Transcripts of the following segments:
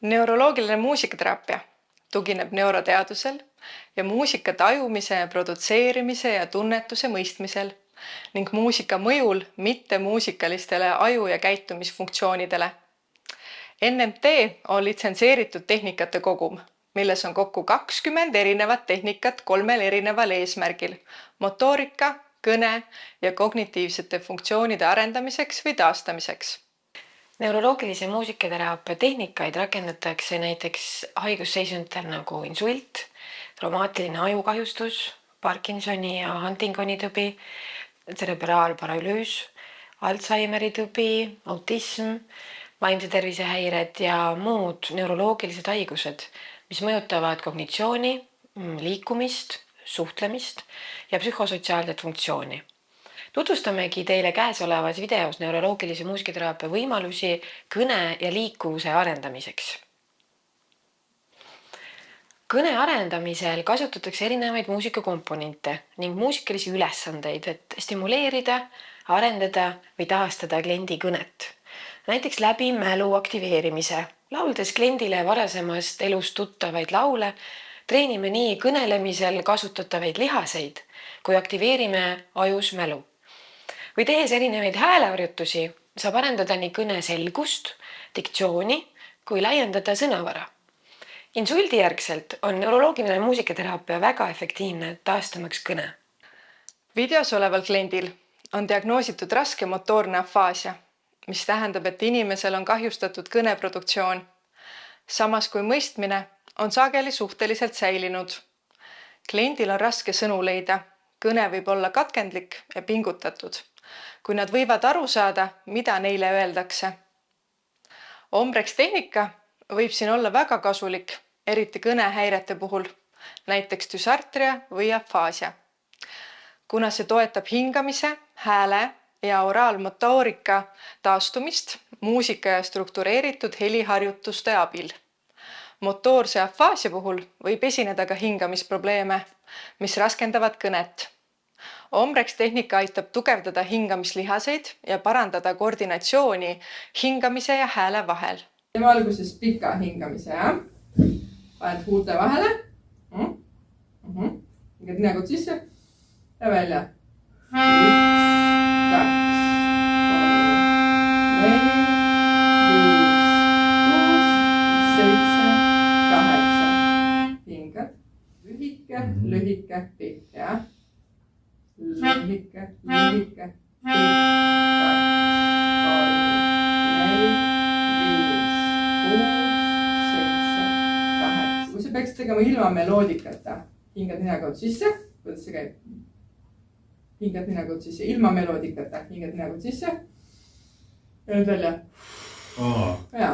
Neuroloogiline muusikateraapia tugineb neuroteadusel ja muusika tajumise, produtseerimise ja tunnetuse mõistmisel ning muusika mõjul mitte muusikalistele aju- ja käitumisfunktsioonidele. NMT on litsenseeritud tehnikate kogum, milles on kokku 20 erinevat tehnikat 3 erineval eesmärgil: motoorika, kõne ja kognitiivsete funktsioonide arendamiseks või taastamiseks. Neuroloogilise muusikateraapia tehnikaid rakendatakse näiteks haigusseisundtel nagu insult, traumaatiline ajukahjustus, Parkinsoni ja Huntingtoni tõbi, tserebraalparalüüs, Alzheimeri tõbi, autism, vaimse tervise häired ja muud neuroloogilised haigused, mis mõjutavad kognitsiooni, liikumist, suhtlemist ja psühhosotsiaalset funktsiooni. Tutvustamegi teile käesolevas videos neuroloogilise muusikateraapia võimalusi kõne ja liikuvuse arendamiseks. Kõne arendamisel kasutatakse erinevaid muusikakomponente ning muusikalisi ülesandeid, et stimuleerida, arendada või taastada kliendi kõnet. Näiteks läbi mälu aktiveerimise, lauldes kliendile varasemast elust tuttavaid laule, treenime nii kõnelemisel kasutatavaid lihaseid, kui aktiveerime ajus mälu. Või tehes erinevaid hääleharjutusi saab arendada nii kõne selgust, diktsiooni kui laiendada sõnavara. Insuldi järgselt on neuroloogiline muusikateraapia väga efektiivne taastamaks kõne. Videos oleval kliendil on diagnoositud raske motoorne afaasia, mis tähendab, et inimesel on kahjustatud kõneproduktsioon. Samas kui mõistmine on sageli suhteliselt säilinud. Kliendil on raske sõnu leida, kõne võib olla katkendlik ja pingutatud, kui nad võivad aru saada, mida neile öeldakse. Ombreks tehnika võib siin olla väga kasulik, eriti kõnehäirete puhul, näiteks düsartria või afaasia. Kuna see toetab hingamise, hääle ja oraalmotoorika taastumist muusika ja struktureeritud heliharjutuste abil. Motoorse afaasia puhul võib esineda ka hingamisprobleeme, mis raskendavad kõnet. Ombreks tehnika aitab tugevdada hingamislihaseid ja parandada koordinatsiooni hingamise ja hääle vahel. Teeme alguses pika hingamise, paned huulte vahele. Hingad ninakut sisse ja välja. 1, 2, 3, 4, 5, 6, 7, 8. Hingad. Lühike, lühike, pikk, jah. Lühike, lühike, pikk, 2, 3, 4, 5, 6, 7, 8. Kui sa peaks tegema ilma meloodikata, hingad ninakaudu sisse, kuidas see käib? Hingad ninakaudu sisse, ilma meloodikata, hingad ninakaudu sisse. Ja nüüd välja. Ja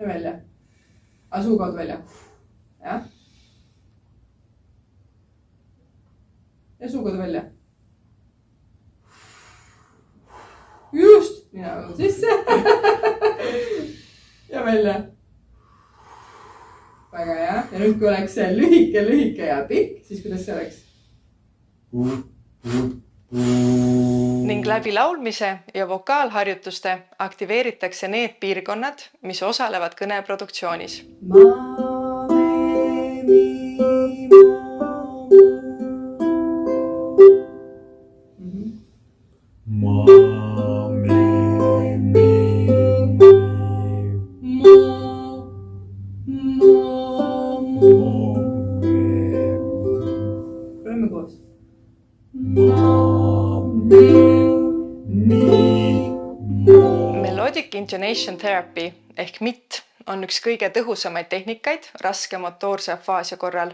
välja. Aga suu kaudu välja. Ja. Ja suu kaudu välja. Just, ninakaudu sisse. Ja välja. Väga hea. Ja nüüd kui oleks see lühike, lühike ja pikk, siis kuidas see oleks? Ning läbi laulmise ja vokaalharjutuste aktiveeritakse need piirkonnad, mis osalevad kõneproduktsioonis. Oleme koos. Melodic intonation therapy ehk MIT on üks kõige tõhusamaid tehnikaid raske motoorse afaasia korral.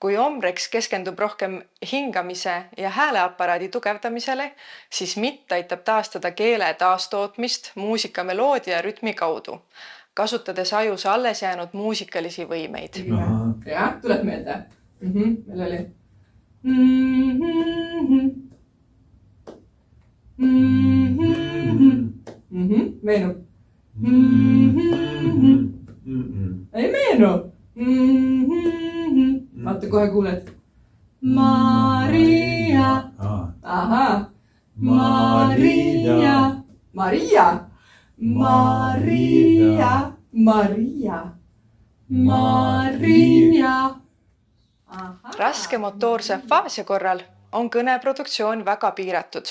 Kui ombreks keskendub rohkem hingamise ja hääleaparaadi tugevdamisele, siis MIT aitab taastada keele taastootmist muusika meloodia ja rütmi kaudu, kasutades ajus alles jäänud muusikalisi võimeid. Ja, tuleb meelde. Meil oli. Meenub. Ei meenu. Vaata, kohe kuuled. Maria. Aha. Maria. Maria. Maria. Maria. Maria. Raske motoorse afaasia korral on kõneproduktsioon väga piiratud.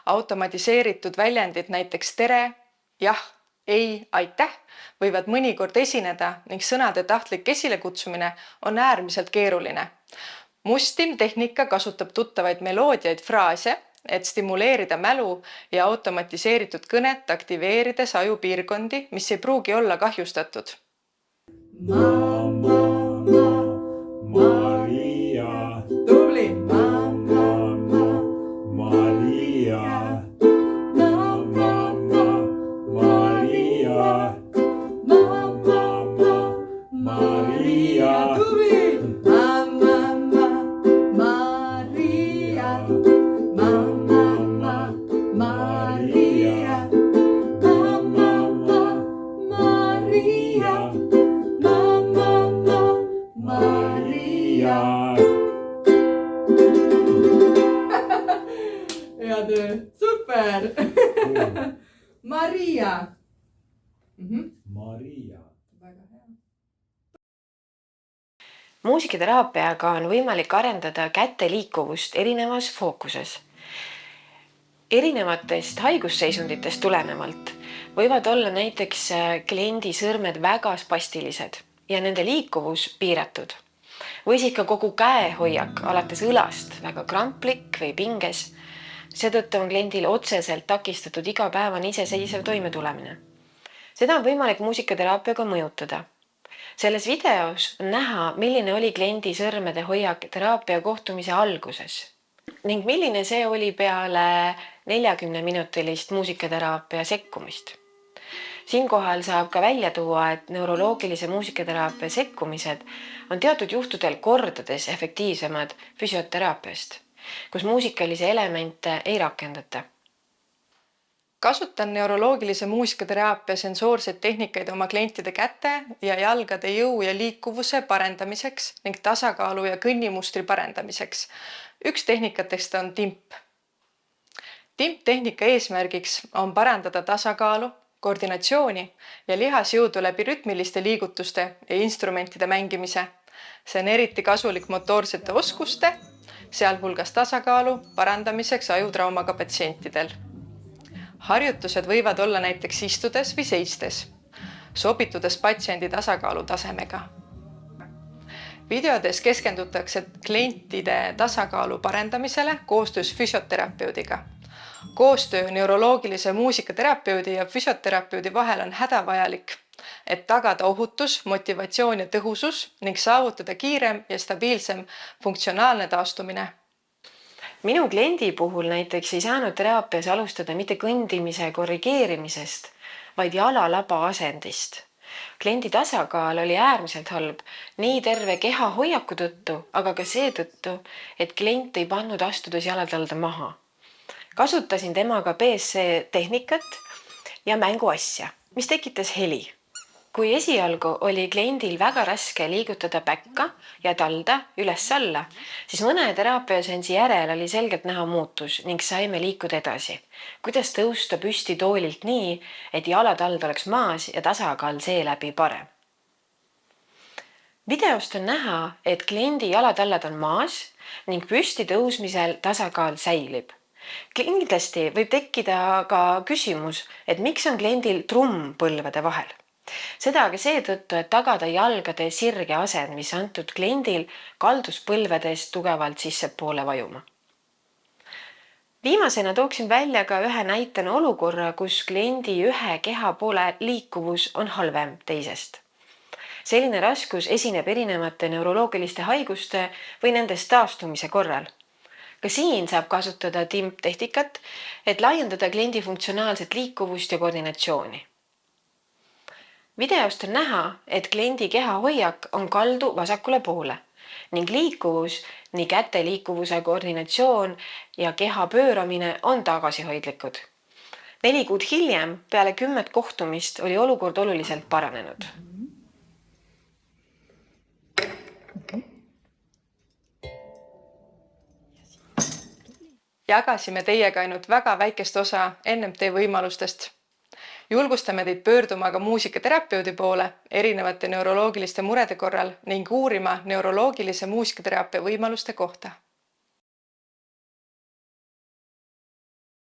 Automatiseeritud väljendid näiteks tere, jah, ei, aitäh võivad mõnikord esineda ning sõnade tahtlik esilekutsumine on äärmiselt keeruline. Mustim tehnika kasutab tuttavaid meloodiaid fraase, et stimuleerida mälu ja automatiseeritud kõnet aktiveerides ajupiirkondi, mis ei pruugi olla kahjustatud. Maria. Tubli. Maria. Maria. Maria. Tubli. Hea töö, super! Maria. Maria. Väga hea. Muusikateraapiaga on võimalik arendada käte liikuvust erinevas fookuses. Erinevatest haigusseisunditest tulenevalt võivad olla näiteks kliendi sõrmed väga spastilised ja nende liikuvus piiratud. Või siis ka kogu käehoiak alates õlast väga kramplik või pinges. Seetõttu on kliendil otseselt takistatud igapäevane iseseisev toimetulemine. Seda on võimalik muusikateraapiaga mõjutada. Selles videos on näha, milline oli kliendi sõrmede hoiak teraapia kohtumise alguses ning milline see oli peale 40-minutilist muusikateraapia sekkumist. Siinkohal saab ka välja tuua, et neuroloogilise muusikateraapia sekkumised on teatud juhtudel kordades efektiivsemad füsioteraapiast, kus muusikalisi elemente ei rakendata. Kasutan neuroloogilise muusikateraapia sensoorseid tehnikaid oma klientide käte ja jalgade jõu ja liikuvuse parendamiseks ning tasakaalu ja kõnnimustri parendamiseks. Üks tehnikatest on timp. Timptehnika eesmärgiks on parandada tasakaalu, koordinatsiooni ja lihasjõudu läbi rütmiliste liigutuste ja instrumentide mängimise. See on eriti kasulik motoorsete oskuste, sealhulgas tasakaalu parandamiseks ajutraumaga patsientidel. Harjutused võivad olla näiteks istudes või seistes, sobitudes patsiendi tasakaalu tasemega. Videodes keskendutakse klientide tasakaalu parendamisele koostöös füsioterapeudiga. Koostöö neuroloogilise muusikaterapeudi ja füsioterapeudi vahel on hädavajalik, et tagada ohutus, motivatsioon ja tõhusus ning saavutada kiirem ja stabiilsem funktsionaalne taastumine. Minu kliendi puhul näiteks ei saanud teraapias alustada mitte kõndimise korrigeerimisest, vaid jalalaba asendist. Kliendi tasakaal oli äärmiselt halb, nii terve keha hoiaku tõttu, aga ka seetõttu, et klient ei pannud astudes jalatalda maha. Kasutasin temaga BSC tehnikat ja mänguasja, mis tekitas heli. Kui esialgu oli kliendil väga raske liigutada päkka ja talda üles-alla, siis mõne teraapiaseansi järel oli selgelt näha muutus ning saime liikuda edasi. Kuidas tõusta püsti toolilt nii, et jalatald oleks maas ja tasakaal seeläbi parem. Videost on näha, et kliendi jalatallad on maas ning püsti tõusmisel tasakaal säilib. Kindlasti võib tekkida ka küsimus, et miks on kliendil trumm põlvede vahel. Seda aga seetõttu, et tagada jalgade sirge asend, mis antud kliendil kaldus põlvedest tugevalt sissepoole vajuma. Viimasena tooksin välja ka ühe näitena olukorra, kus kliendi ühe kehapoole liikuvus on halvem teisest. Selline raskus esineb erinevate neuroloogiliste haiguste või nendest taastumise korral. Ka siin saab kasutada timptehnikat, et laiendada kliendi funktsionaalset liikuvust ja koordinatsiooni. Videost on näha, et kliendi kehahoiak on kaldu vasakule poole ning liikuvus, nii käte liikuvuse koordinatsioon ja keha pööramine on tagasihoidlikud. 4 kuud hiljem, peale 10 kohtumist, oli olukord oluliselt paranenud. Jagasime teiega ainult väga väikest osa NMT võimalustest. Julgustame teid pöörduma ka muusikaterapeudi poole erinevate neuroloogiliste murede korral ning uurima neuroloogilise muusikateraapia võimaluste kohta.